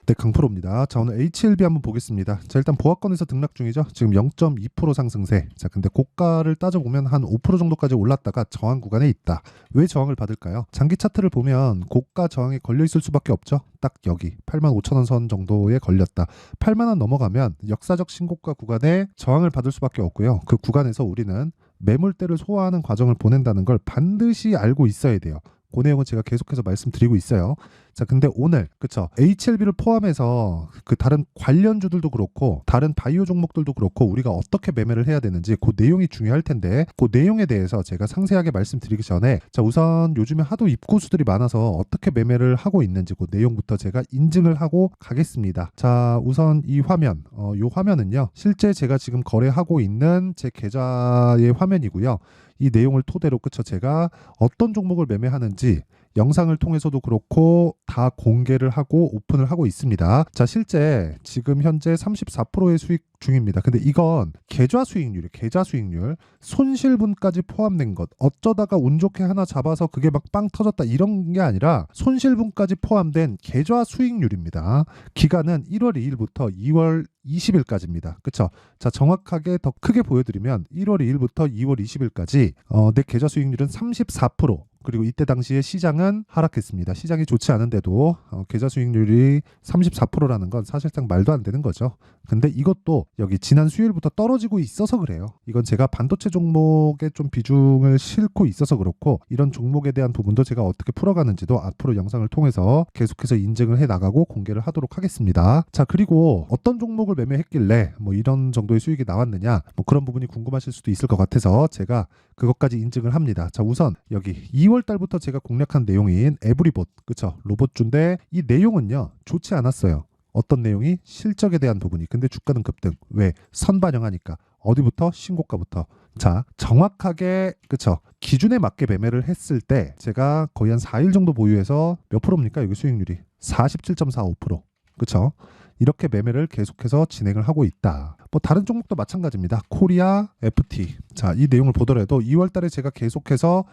네, 강프로입니다. 자, 오늘 HLB 한번 보겠습니다. 자, 일단 보합권에서 등락 중이죠. 지금 0.2% 상승세. 자, 근데 고가를 따져보면 한 5% 정도까지 올랐다가 저항 구간에 있다. 왜 저항을 받을까요? 장기 차트를 보면 고가 저항에 걸려 있을 수밖에 없죠. 딱 여기 85,000원 선 정도에 걸렸다. 8만 원 넘어가면 역사적 신고가 구간에 저항을 받을 수밖에 없고요. 그 구간에서 우리는 매물대를 소화하는 과정을 보낸다는 걸 반드시 알고 있어야 돼요. 그 내용은 제가 계속해서 말씀드리고 있어요. 자, 근데 오늘 그쵸, HLB를 포함해서 그 다른 관련주들도 그렇고 다른 바이오 종목들도 그렇고 우리가 어떻게 매매를 해야 되는지 그 내용이 중요할 텐데, 그 내용에 대해서 제가 상세하게 말씀드리기 전에 자, 우선 요즘에 하도 입고수들이 많아서 어떻게 매매를 하고 있는지 그 내용부터 제가 인증을 하고 가겠습니다. 자, 우선 이 화면, 요 화면은요 실제 제가 지금 거래하고 있는 제 계좌의 화면이고요. 이 내용을 토대로 그쵸, 제가 어떤 종목을 매매하는지 영상을 통해서도 그렇고 다 공개를 하고 오픈을 하고 있습니다. 자, 실제 지금 현재 34%의 수익 중입니다. 근데 이건 계좌 수익률이에요. 계좌 수익률. 손실분까지 포함된 것. 어쩌다가 운 좋게 하나 잡아서 그게 막 빵 터졌다 이런 게 아니라 손실분까지 포함된 계좌 수익률입니다. 기간은 1월 2일부터 2월 20일까지입니다. 그쵸? 자, 정확하게 더 크게 보여드리면 1월 2일부터 2월 20일까지 내 계좌 수익률은 34%. 그리고 이때 당시에 시장은 하락했습니다. 시장이 좋지 않은데도 계좌 수익률이 34%라는 건 사실상 말도 안 되는 거죠. 근데 이것도 여기 지난 수요일부터 떨어지고 있어서 그래요. 이건 제가 반도체 종목에 좀 비중을 싣고 있어서 그렇고, 이런 종목에 대한 부분도 제가 어떻게 풀어가는지도 앞으로 영상을 통해서 계속해서 인증을 해 나가고 공개를 하도록 하겠습니다. 자, 그리고 어떤 종목을 매매했길래 뭐 이런 정도의 수익이 나왔느냐, 뭐 그런 부분이 궁금하실 수도 있을 것 같아서 제가 그것까지 인증을 합니다. 자, 우선 여기 2월 달부터 제가 공략한 내용인 에브리봇, 그쵸? 로봇주인데 이 내용은요 좋지 않았어요. 어떤 내용이? 실적에 대한 부분이. 근데 주가는 급등. 왜? 선반영하니까. 어디부터? 신고가부터. 자, 정확하게 그쵸, 기준에 맞게 매매를 했을 때 제가 거의 한 4일 정도 보유해서 몇 프로입니까? 여기 수익률이 47.45%. 그쵸? 이렇게 매매를 계속해서 진행을 하고 있다. 뭐 다른 종목도 마찬가지입니다. 코리아 FT. 자, 이 내용을 보더라도 2월 달에 제가 계속해서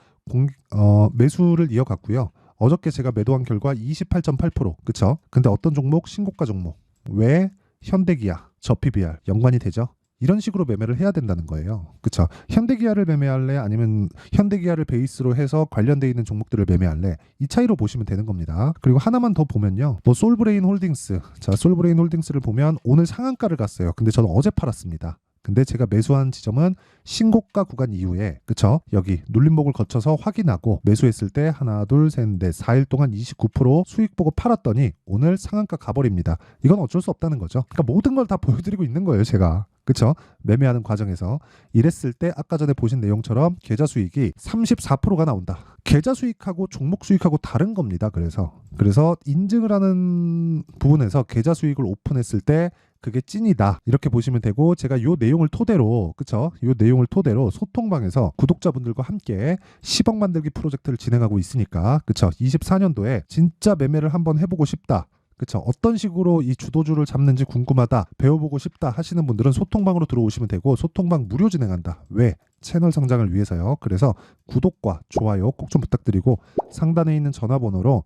매수를 이어갔고요. 어저께 제가 매도한 결과 28.8%. 그쵸? 근데 어떤 종목? 신고가 종목. 왜? 현대기아, 저PBR 연관이 되죠? 이런 식으로 매매를 해야 된다는 거예요. 그쵸? 현대기아를 매매할래? 아니면 현대기아를 베이스로 해서 관련되어 있는 종목들을 매매할래? 이 차이로 보시면 되는 겁니다. 그리고 하나만 더 보면요. 뭐 솔브레인 홀딩스. 자, 솔브레인 홀딩스를 보면 오늘 상한가를 갔어요. 근데 저는 어제 팔았습니다. 근데 제가 매수한 지점은 신고가 구간 이후에, 그쵸? 여기 눌림목을 거쳐서 확인하고 매수했을 때 하나, 둘, 셋, 넷, 4일 동안 29% 수익 보고 팔았더니 오늘 상한가 가버립니다. 이건 어쩔 수 없다는 거죠. 그러니까 모든 걸 다 보여드리고 있는 거예요, 제가. 그쵸? 매매하는 과정에서. 이랬을 때 아까 전에 보신 내용처럼 계좌 수익이 34%가 나온다. 계좌 수익하고 종목 수익하고 다른 겁니다. 그래서 인증을 하는 부분에서 계좌 수익을 오픈했을 때 그게 찐이다, 이렇게 보시면 되고, 제가 요 내용을 토대로, 그쵸? 요 내용을 토대로 소통방에서 구독자분들과 함께 10억 만들기 프로젝트를 진행하고 있으니까, 그쵸? 24년도에 진짜 매매를 한번 해보고 싶다, 그쵸? 어떤 식으로 이 주도주를 잡는지 궁금하다, 배워보고 싶다 하시는 분들은 소통방으로 들어오시면 되고, 소통방 무료 진행한다. 왜? 채널 성장을 위해서요. 그래서 구독과 좋아요 꼭 좀 부탁드리고, 상단에 있는 전화번호로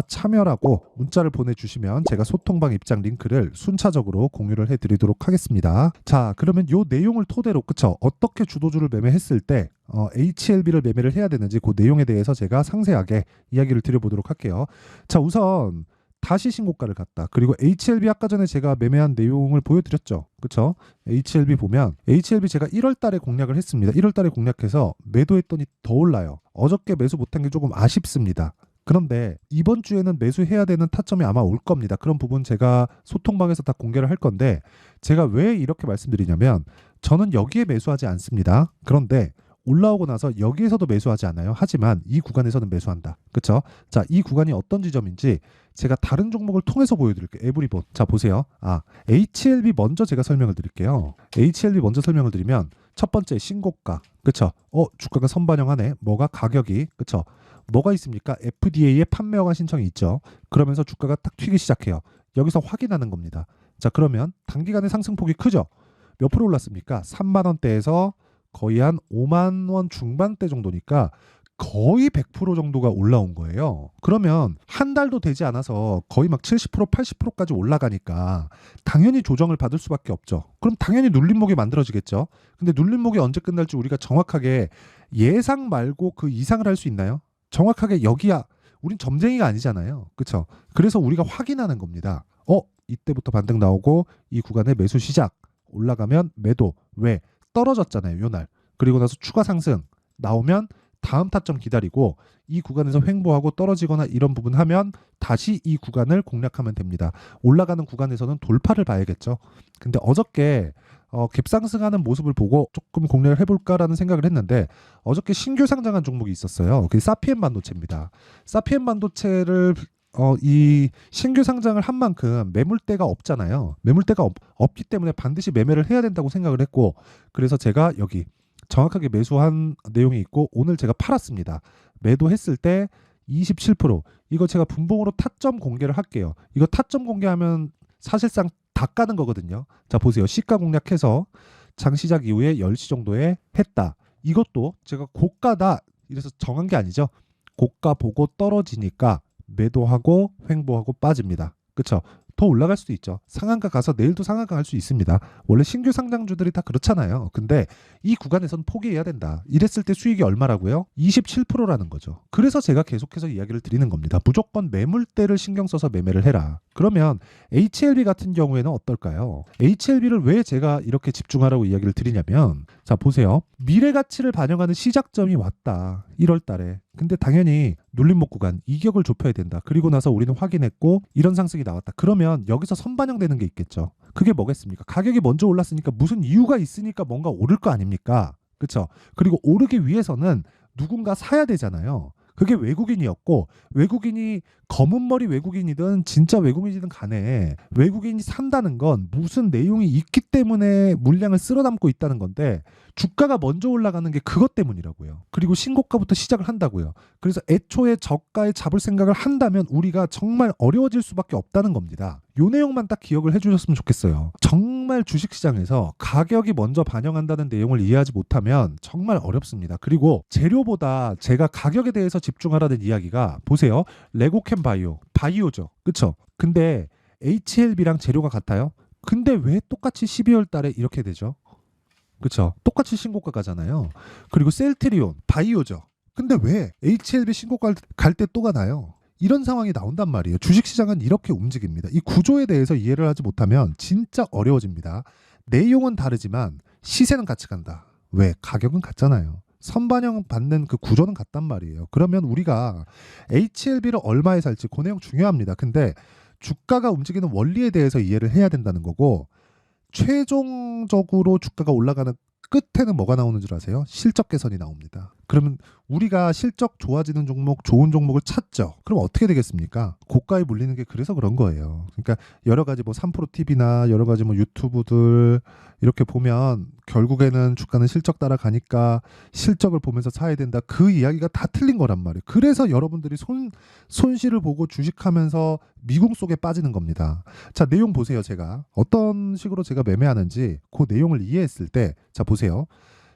참여라고 문자를 보내주시면 제가 소통방 입장 링크를 순차적으로 공유를 해드리도록 하겠습니다. 자, 그러면 요 내용을 토대로, 그쵸? 어떻게 주도주를 매매했을 때 HLB를 매매를 해야 되는지 그 내용에 대해서 제가 상세하게 이야기를 드려보도록 할게요. 자, 우선 다시 신고가를 갔다. 그리고 HLB 아까 전에 제가 매매한 내용을 보여드렸죠. 그쵸? HLB 보면 HLB 제가 1월 달에 공략을 했습니다. 1월 달에 공략해서 매도했더니 더 올라요. 어저께 매수 못한 게 조금 아쉽습니다. 그런데 이번 주에는 매수해야 되는 타점이 아마 올 겁니다. 그런 부분 제가 소통방에서 다 공개를 할 건데, 제가 왜 이렇게 말씀드리냐면 저는 여기에 매수하지 않습니다. 그런데 올라오고 나서 여기에서도 매수하지 않아요. 하지만 이 구간에서는 매수한다. 그쵸? 자, 이 구간이 어떤 지점인지 제가 다른 종목을 통해서 보여드릴게요. 에브리봇. 자, 보세요. HLB 먼저 제가 설명을 드릴게요. HLB 먼저 설명을 드리면 첫 번째 신고가. 그쵸? 주가가 선반영하네. 뭐가? 가격이. 그쵸? 뭐가 있습니까? FDA에 판매 허가 신청이 있죠. 그러면서 주가가 딱 튀기 시작해요. 여기서 확인하는 겁니다. 자, 그러면 단기간에 상승폭이 크죠? 몇 프로 올랐습니까? 3만 원대에서 거의 한 5만 원 중반대 정도니까 거의 100% 정도가 올라온 거예요. 그러면 한 달도 되지 않아서 거의 막 70%, 80%까지 올라가니까 당연히 조정을 받을 수밖에 없죠. 그럼 당연히 눌림목이 만들어지겠죠. 근데 눌림목이 언제 끝날지 우리가 정확하게 예상 말고 그 이상을 할 수 있나요? 정확하게 여기야. 우린 점쟁이가 아니잖아요. 그렇죠? 그래서 우리가 확인하는 겁니다. 이때부터 반등 나오고 이 구간에 매수 시작. 올라가면 매도. 왜? 떨어졌잖아요. 요 날. 그리고 나서 추가 상승 나오면 다음 타점 기다리고 이 구간에서 횡보하고 떨어지거나 이런 부분 하면 다시 이 구간을 공략하면 됩니다. 올라가는 구간에서는 돌파를 봐야겠죠. 근데 어저께 갭상승하는 모습을 보고 조금 공략을 해볼까라는 생각을 했는데 어저께 신규 상장한 종목이 있었어요. 그게 사피엔 반도체입니다. 사피엔 반도체를 이 신규 상장을 한 만큼 매물대가 없잖아요. 매물대가 없기 때문에 반드시 매매를 해야 된다고 생각을 했고 그래서 제가 여기 정확하게 매수한 내용이 있고 오늘 제가 팔았습니다. 매도했을 때 27%. 이거 제가 분봉으로 타점 공개를 할게요. 이거 타점 공개하면 사실상 다 까는 거거든요. 자 보세요. 시가 공략해서 장 시작 이후에 10시 정도에 했다. 이것도 제가 고가다 이래서 정한 게 아니죠. 고가 보고 떨어지니까 매도하고 횡보하고 빠집니다. 그렇죠? 더 올라갈 수도 있죠. 상한가 가서 내일도 상한가 갈 수 있습니다. 원래 신규 상장주들이 다 그렇잖아요. 근데 이 구간에선 포기해야 된다. 이랬을 때 수익이 얼마라고요? 27%라는 거죠. 그래서 제가 계속해서 이야기를 드리는 겁니다. 무조건 매물대를 신경 써서 매매를 해라. 그러면 HLB 같은 경우에는 어떨까요? HLB를 왜 제가 이렇게 집중하라고 이야기를 드리냐면 자 보세요. 미래 가치를 반영하는 시작점이 왔다. 1월 달에. 근데 당연히 눌림목 구간 이격을 좁혀야 된다. 그리고 나서 우리는 확인했고 이런 상승이 나왔다. 그러면 여기서 선반영되는 게 있겠죠. 그게 뭐겠습니까? 가격이 먼저 올랐으니까 무슨 이유가 있으니까 뭔가 오를 거 아닙니까? 그렇죠? 그리고 오르기 위해서는 누군가 사야 되잖아요. 그게 외국인이었고 외국인이 검은 머리 외국인이든 진짜 외국인이든 간에 외국인이 산다는 건 무슨 내용이 있기 때문에 물량을 쓸어 담고 있다는 건데 주가가 먼저 올라가는 게 그것 때문이라고요. 그리고 신고가부터 시작을 한다고요. 그래서 애초에 저가에 잡을 생각을 한다면 우리가 정말 어려워질 수밖에 없다는 겁니다. 요 내용만 딱 기억을 해주셨으면 좋겠어요. 정말 주식시장에서 가격이 먼저 반영한다는 내용을 이해하지 못하면 정말 어렵습니다. 그리고 재료보다 제가 가격에 대해서 집중하라는 이야기가 보세요. 레고캠 바이오죠. 그쵸? 근데 HLB랑 재료가 같아요? 근데 왜 똑같이 12월 달에 이렇게 되죠? 그쵸? 똑같이 신고가 가잖아요. 그리고 셀트리온, 바이오죠. 근데 왜 HLB 신고가 갈 때 또 가나요? 이런 상황이 나온단 말이에요. 주식시장은 이렇게 움직입니다. 이 구조에 대해서 이해를 하지 못하면 진짜 어려워집니다. 내용은 다르지만 시세는 같이 간다. 왜? 가격은 같잖아요. 선반영 받는 그 구조는 같단 말이에요. 그러면 우리가 HLB를 얼마에 살지 그 내용 중요합니다. 근데 주가가 움직이는 원리에 대해서 이해를 해야 된다는 거고 최종적으로 주가가 올라가는 끝에는 뭐가 나오는 줄 아세요? 실적 개선이 나옵니다. 그러면 우리가 실적 좋아지는 종목, 좋은 종목을 찾죠. 그럼 어떻게 되겠습니까? 고가에 물리는 게 그래서 그런 거예요. 그러니까 여러 가지 뭐 3프로TV나 여러 가지 뭐 유튜브들 이렇게 보면 결국에는 주가는 실적 따라가니까 실적을 보면서 사야 된다. 그 이야기가 다 틀린 거란 말이에요. 그래서 여러분들이 손실을 보고 주식하면서 미궁 속에 빠지는 겁니다. 자, 내용 보세요. 제가 어떤 식으로 제가 매매하는지 그 내용을 이해했을 때 자, 보세요.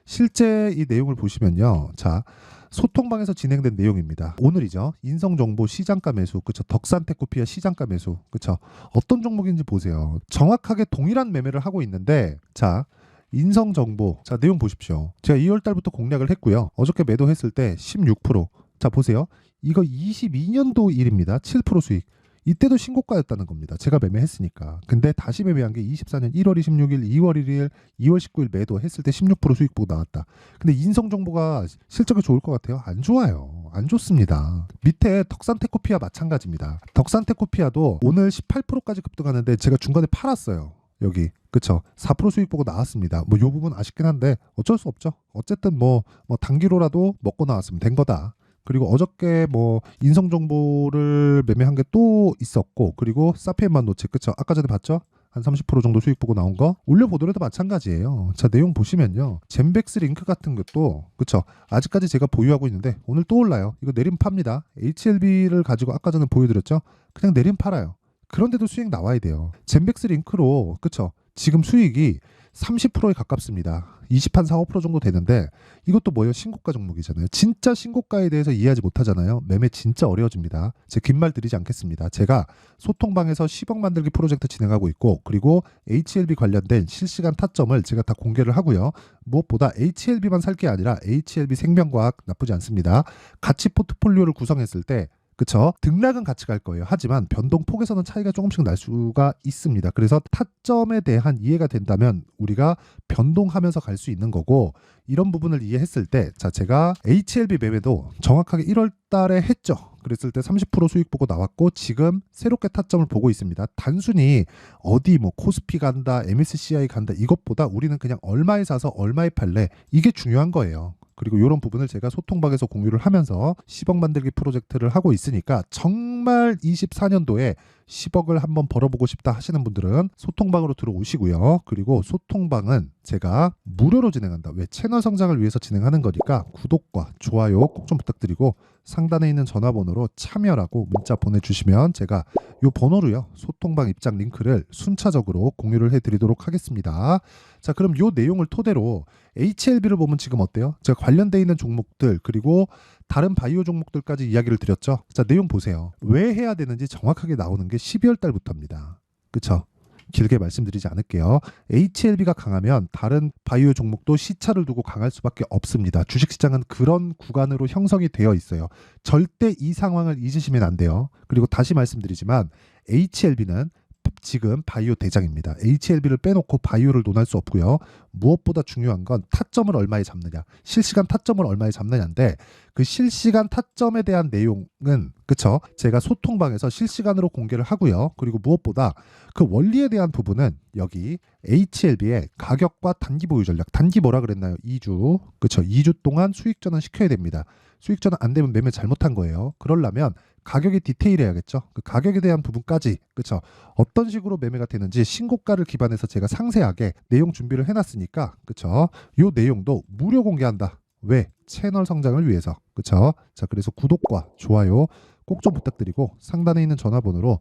실제 이 내용을 보시면요. 자, 소통방에서 진행된 내용입니다. 오늘이죠. 인성정보 시장가 매수. 그쵸. 덕산테크피아 시장가 매수. 그쵸. 어떤 종목인지 보세요. 정확하게 동일한 매매를 하고 있는데 자, 인성정보. 자, 내용 보십시오. 제가 2월 달부터 공략을 했고요. 어저께 매도했을 때 16%. 자, 보세요. 이거 22년도 일입니다. 7% 수익. 이때도 신고가였다는 겁니다. 제가 매매했으니까. 근데 다시 매매한 게 24년 1월 26일, 2월 1일, 2월 19일 매도했을 때 16% 수익 보고 나왔다. 근데 인성정보가 실적이 좋을 것 같아요? 안 좋아요. 안 좋습니다. 밑에 덕산테크피아 마찬가지입니다. 덕산테크피아도 오늘 18%까지 급등하는데 제가 중간에 팔았어요. 여기. 그쵸. 4% 수익 보고 나왔습니다. 뭐 요 부분 아쉽긴 한데 어쩔 수 없죠. 어쨌든 뭐 단기로라도 먹고 나왔으면 된 거다. 그리고 어저께 뭐 인성 정보를 매매한 게 또 있었고 그리고 사피엔 반도체 그쵸 아까 전에 봤죠 한 30% 정도 수익 보고 나온 거 올려보더라도 마찬가지예요. 자 내용 보시면요 젠백스 링크 같은 것도 그쵸 아직까지 제가 보유하고 있는데 오늘 또 올라요. 이거 내리면 팝니다. HLB를 가지고 아까 전에 보여드렸죠 그냥 내리면 팔아요. 그런데도 수익 나와야 돼요. 젠백스 링크로 그쵸 지금 수익이 30%에 가깝습니다. 20한 4, 5% 정도 되는데 이것도 뭐예요? 신고가 종목이잖아요. 진짜 신고가에 대해서 이해하지 못하잖아요. 매매 진짜 어려워집니다. 제 긴 말 드리지 않겠습니다. 제가 소통방에서 10억 만들기 프로젝트 진행하고 있고, 그리고 HLB 관련된 실시간 타점을 제가 다 공개를 하고요. 무엇보다 HLB만 살 게 아니라 HLB 생명과학 나쁘지 않습니다. 같이 포트폴리오를 구성했을 때 그쵸? 등락은 같이 갈 거예요. 하지만 변동폭에서는 차이가 조금씩 날 수가 있습니다. 그래서 타점에 대한 이해가 된다면 우리가 변동하면서 갈 수 있는 거고, 이런 부분을 이해했을 때, 자, 제가 HLB 매매도 정확하게 1월 달에 했죠. 그랬을 때 30% 수익 보고 나왔고, 지금 새롭게 타점을 보고 있습니다. 단순히 어디 뭐 코스피 간다, MSCI 간다, 이것보다 우리는 그냥 얼마에 사서 얼마에 팔래, 이게 중요한 거예요. 그리고 이런 부분을 제가 소통방에서 공유를 하면서 10억 만들기 프로젝트를 하고 있으니까, 정말 24년도에 10억을 한번 벌어보고 싶다 하시는 분들은 소통방으로 들어오시고요. 그리고 소통방은 제가 무료로 진행한다. 왜? 채널 성장을 위해서 진행하는 거니까 구독과 좋아요 꼭 좀 부탁드리고, 상단에 있는 전화번호로 참여라고 문자 보내주시면 제가 이 번호로요, 소통방 입장 링크를 순차적으로 공유를 해드리도록 하겠습니다. 자, 그럼 이 내용을 토대로 HLB를 보면 지금 어때요? 제가 관련돼 있는 종목들 그리고 다른 바이오 종목들까지 이야기를 드렸죠. 자, 내용 보세요. 왜 해야 되는지 정확하게 나오는 게 12월 달부터입니다. 그쵸? 길게 말씀드리지 않을게요. HLB가 강하면 다른 바이오 종목도 시차를 두고 강할 수밖에 없습니다. 주식시장은 그런 구간으로 형성이 되어 있어요. 절대 이 상황을 잊으시면 안 돼요. 그리고 다시 말씀드리지만 HLB는 지금 바이오 대장입니다. HLB를 빼놓고 바이오를 논할 수 없고요. 무엇보다 중요한 건 타점을 얼마에 잡느냐, 실시간 타점을 얼마에 잡느냐인데, 그 실시간 타점에 대한 내용은 그쵸? 제가 소통방에서 실시간으로 공개를 하고요. 그리고 무엇보다 그 원리에 대한 부분은 여기 HLB의 가격과 단기 보유 전략, 단기 뭐라 그랬나요? 2주, 그쵸? 2주 동안 수익 전환 시켜야 됩니다. 수익 전환 안 되면 매매 잘못한 거예요. 그러려면 가격이 디테일해야겠죠. 그 가격에 대한 부분까지, 그쵸? 어떤 식으로 매매가 되는지 신고가를 기반해서 제가 상세하게 내용 준비를 해놨으니까, 그쵸? 요 내용도 무료 공개한다. 왜? 채널 성장을 위해서. 그쵸? 자, 그래서 구독과 좋아요 꼭 좀 부탁드리고, 상단에 있는 전화번호로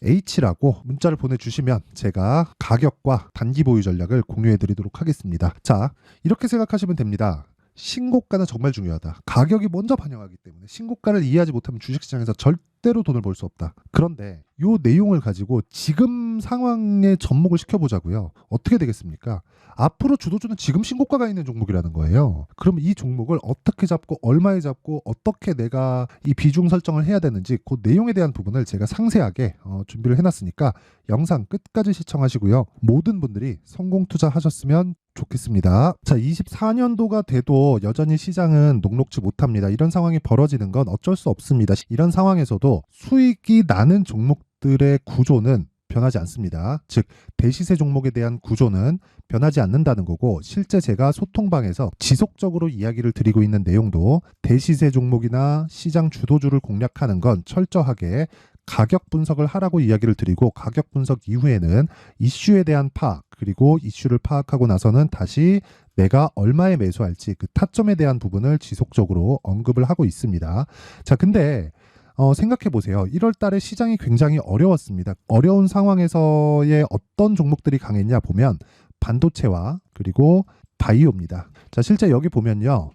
H라고 문자를 보내주시면 제가 가격과 단기 보유 전략을 공유해 드리도록 하겠습니다. 자, 이렇게 생각하시면 됩니다. 신고가는 정말 중요하다. 가격이 먼저 반영하기 때문에 신고가를 이해하지 못하면 주식시장에서 절대로 돈을 벌 수 없다. 그런데 이 내용을 가지고 지금 상황에 접목을 시켜보자고요. 어떻게 되겠습니까? 앞으로 주도주는 지금 신고가가 있는 종목이라는 거예요. 그럼 이 종목을 어떻게 잡고 얼마에 잡고 어떻게 내가 이 비중 설정을 해야 되는지, 그 내용에 대한 부분을 제가 상세하게 준비를 해놨으니까 영상 끝까지 시청하시고요. 모든 분들이 성공 투자하셨으면 좋겠습니다. 자, 24년도가 돼도 여전히 시장은 녹록지 못합니다. 이런 상황이 벌어지는 건 어쩔 수 없습니다. 이런 상황에서도 수익이 나는 종목들의 구조는 변하지 않습니다. 즉, 대시세 종목에 대한 구조는 변하지 않는다는 거고, 실제 제가 소통방에서 지속적으로 이야기를 드리고 있는 내용도 대시세 종목이나 시장 주도주를 공략하는 건 철저하게 가격 분석을 하라고 이야기를 드리고, 가격 분석 이후에는 이슈에 대한 파악, 그리고 이슈를 파악하고 나서는 다시 내가 얼마에 매수할지 그 타점에 대한 부분을 지속적으로 언급을 하고 있습니다. 자, 근데 생각해 보세요. 1월 달에 시장이 굉장히 어려웠습니다. 어려운 상황에서의 어떤 종목들이 강했냐 보면 반도체와 그리고 바이오입니다. 자, 실제 여기 보면요.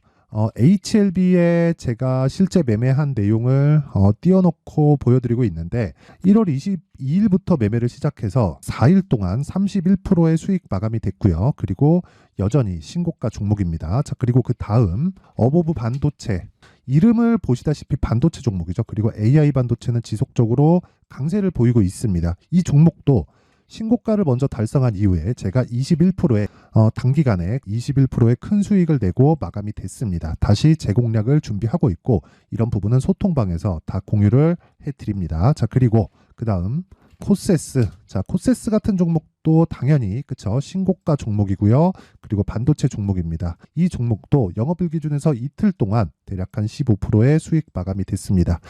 HLB에 제가 실제 매매한 내용을 띄워놓고 보여드리고 있는데, 1월 22일부터 매매를 시작해서 4일 동안 31%의 수익 마감이 됐고요. 그리고 여전히 신고가 종목입니다. 자, 그리고 그 다음 어보브 반도체, 이름을 보시다시피 반도체 종목이죠. 그리고 AI 반도체는 지속적으로 강세를 보이고 있습니다. 이 종목도 신고가를 먼저 달성한 이후에 제가 21%의 단기간에 21%의 큰 수익을 내고 마감이 됐습니다. 다시 재공략을 준비하고 있고, 이런 부분은 소통방에서 다 공유를 해드립니다. 자, 그리고 그 다음 코세스. 자, 코세스 같은 종목도 당연히 그쵸, 신고가 종목이고요. 그리고 반도체 종목입니다. 이 종목도 영업일 기준에서 이틀 동안 대략 한 15%의 수익 마감이 됐습니다.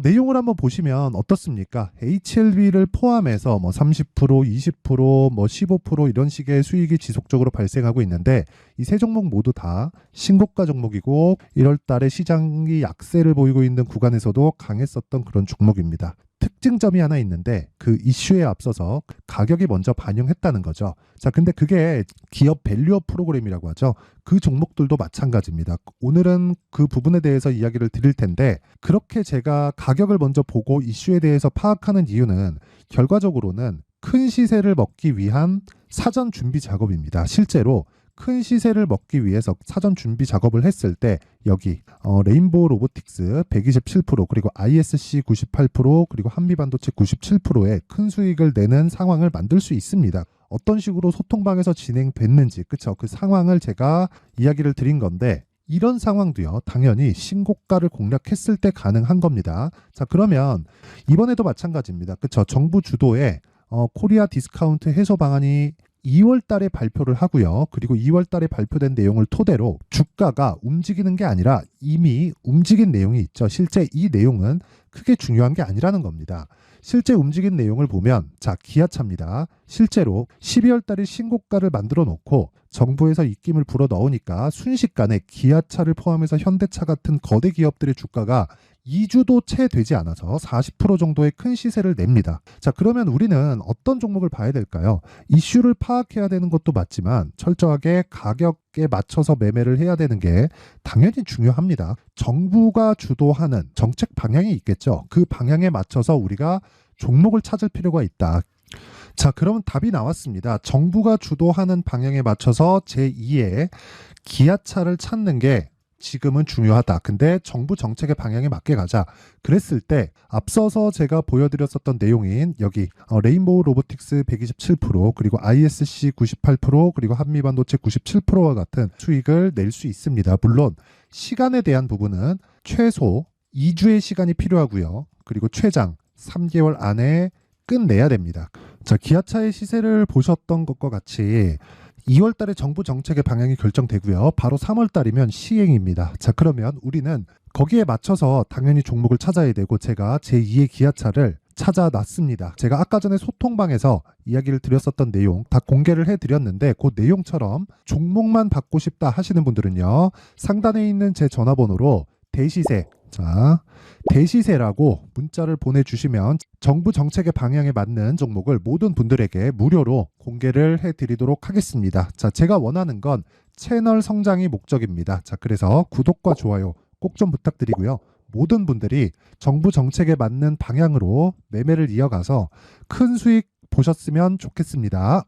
내용을 한번 보시면 어떻습니까? HLB를 포함해서 뭐 30%, 20%, 뭐 15% 이런 식의 수익이 지속적으로 발생하고 있는데, 이 세 종목 모두 다 신고가 종목이고 1월 달에 시장이 약세를 보이고 있는 구간에서도 강했었던 그런 종목입니다. 특징점이 하나 있는데 그 이슈에 앞서서 가격이 먼저 반영했다는 거죠. 자, 근데 그게 기업 밸류업 프로그램이라고 하죠. 그 종목들도 마찬가지입니다. 오늘은 그 부분에 대해서 이야기를 드릴 텐데, 그렇게 제가 가격을 먼저 보고 이슈에 대해서 파악하는 이유는 결과적으로는 큰 시세를 먹기 위한 사전 준비 작업입니다. 실제로 큰 시세를 먹기 위해서 사전 준비 작업을 했을 때 여기 레인보우 로보틱스 127% 그리고 ISC 98% 그리고 한미반도체 97%의 큰 수익을 내는 상황을 만들 수 있습니다. 어떤 식으로 소통방에서 진행됐는지, 그쵸? 그 상황을 제가 이야기를 드린 건데, 이런 상황도요, 당연히 신고가를 공략했을 때 가능한 겁니다. 자, 그러면 이번에도 마찬가지입니다. 그쵸? 정부 주도의 코리아 디스카운트 해소 방안이 2월 달에 발표를 하고요. 그리고 2월 달에 발표된 내용을 토대로 주가가 움직이는 게 아니라 이미 움직인 내용이 있죠. 실제 이 내용은 크게 중요한 게 아니라는 겁니다. 실제 움직인 내용을 보면, 자, 기아차입니다. 실제로 12월 달에 신고가를 만들어 놓고 정부에서 입김을 불어 넣으니까 순식간에 기아차를 포함해서 현대차 같은 거대 기업들의 주가가 2주도 채 되지 않아서 40% 정도의 큰 시세를 냅니다. 자, 그러면 우리는 어떤 종목을 봐야 될까요? 이슈를 파악해야 되는 것도 맞지만 철저하게 가격에 맞춰서 매매를 해야 되는 게 당연히 중요합니다. 정부가 주도하는 정책 방향이 있겠죠. 그 방향에 맞춰서 우리가 종목을 찾을 필요가 있다. 자, 그럼 답이 나왔습니다. 정부가 주도하는 방향에 맞춰서 제2의 기아차를 찾는 게 지금은 중요하다. 근데 정부 정책의 방향에 맞게 가자. 그랬을 때 앞서서 제가 보여드렸었던 내용인 여기 레인보우 로보틱스 127% 그리고 ISC 98% 그리고 한미반도체 97%와 같은 수익을 낼 수 있습니다. 물론 시간에 대한 부분은 최소 2주의 시간이 필요하고요. 그리고 최장 3개월 안에 끝내야 됩니다. 자, 기아차의 시세를 보셨던 것과 같이 2월 달에 정부 정책의 방향이 결정되고요. 바로 3월 달이면 시행입니다. 자, 그러면 우리는 거기에 맞춰서 당연히 종목을 찾아야 되고, 제가 제2의 기아차를 찾아놨습니다. 제가 아까 전에 소통방에서 이야기를 드렸었던 내용 다 공개를 해드렸는데, 그 내용처럼 종목만 받고 싶다 하시는 분들은요, 상단에 있는 제 전화번호로 대시세, 자, 대시세라고 문자를 보내주시면 정부 정책의 방향에 맞는 종목을 모든 분들에게 무료로 공개를 해드리도록 하겠습니다. 자, 제가 원하는 건 채널 성장이 목적입니다. 자, 그래서 구독과 좋아요 꼭 좀 부탁드리고요. 모든 분들이 정부 정책에 맞는 방향으로 매매를 이어가서 큰 수익 보셨으면 좋겠습니다.